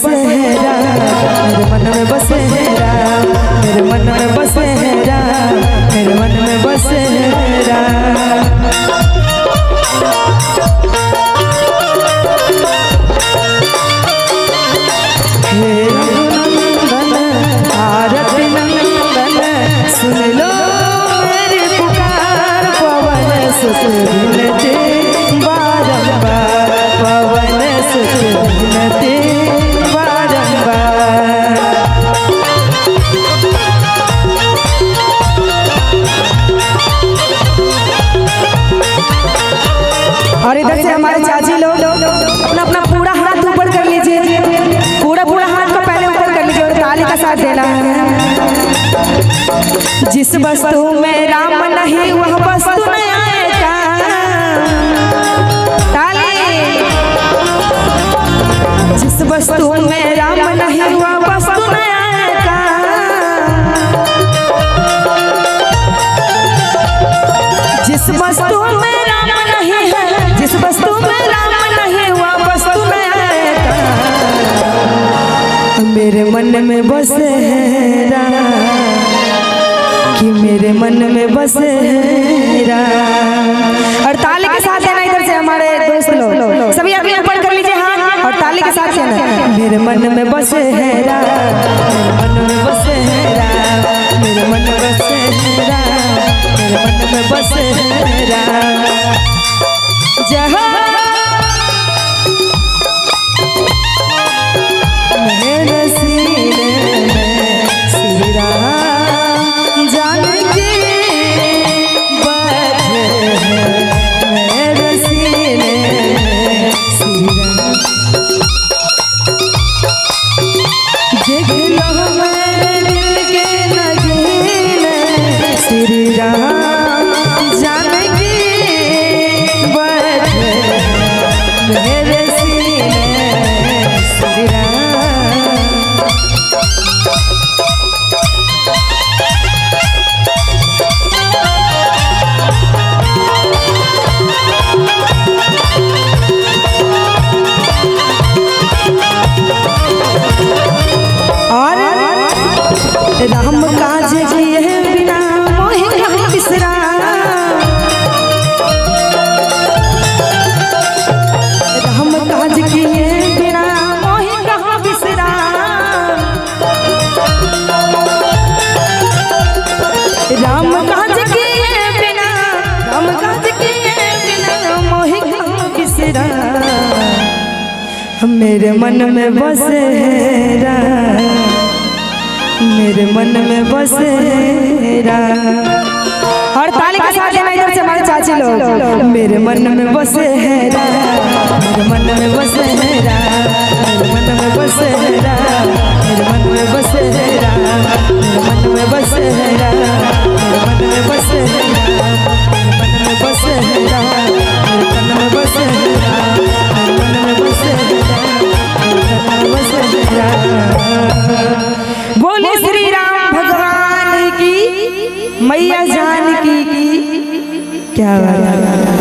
बसे है राम, मेरे मन में बसे है राम, मेरे मन में बसे है राम, मेरे मन में बसे है राम। हे रघुनंदन आरती नंदन सुन लो मेरी पुकार, पवन सुत विनती बारंबार, पवन सुत विनती बारंबार। और इधर से हमारे चाची लोग अपना अपना पूरा हाथ ऊपर कर लीजिए, पूरा हाथ को पहले ऊपर कर लीजिए और ताली का साथ देना है। जिस वस्तु में राम नहीं वह वस्तु नहीं आएगा, ताली। जिस वस्तु में राम नहीं वह वस्तु नहीं आएगा, जिस वस्तु में राम नहीं है, जिस वस्तु में राम नहीं वह वस्तु में आएगा। मेरे मन में बसे है राम, कि मेरे मन में बसे है राम। और ताली के साथ देना इधर से हमारे दोस्त लोग सभी अपने ऊपर कर लीजिए हाथ और ताली के साथ देना। मेरे मन में बसे है राम, मेरे मन में बसे है राम, मेरे मन में बसे है राम, मेरे मन में बसे है राम। जहाँ मेरे सीने में श्री राम जानकी बैठे हैं, मेरे सीने में श्री राम। देख लो मेरे दिल के नगीने श्री राम जानकी बैठे हैं, मेरे सीने में श्री राम। राम काज किए बिना मोहि कहाँ बिसरा, राम काज किए बिना मोहि कहाँ बिसरा। राम काज किए बिना, राम काज किए बिना मोहि कहाँ बिसरा। मेरे मन में बसे है राम, मेरे मन में बसे राम। और ताली के साथ देना इधर से हमारे चाची लोग। मेरे मन में बसे है राम, मेरे मन में बसे है राम, मेरे मन में बसे है राम, मेरे मन में बसे है राम, मेरे मन में बसे है राम, मेरे मन में बसे है राम, मेरे मन में बसे है राम, मेरे मन में बसे है राम, मेरे मन में बसे है राम, मेरे मन में बसे है राम। बोले श्री राम भगवान की, मैया जानकी की। क्या बात है।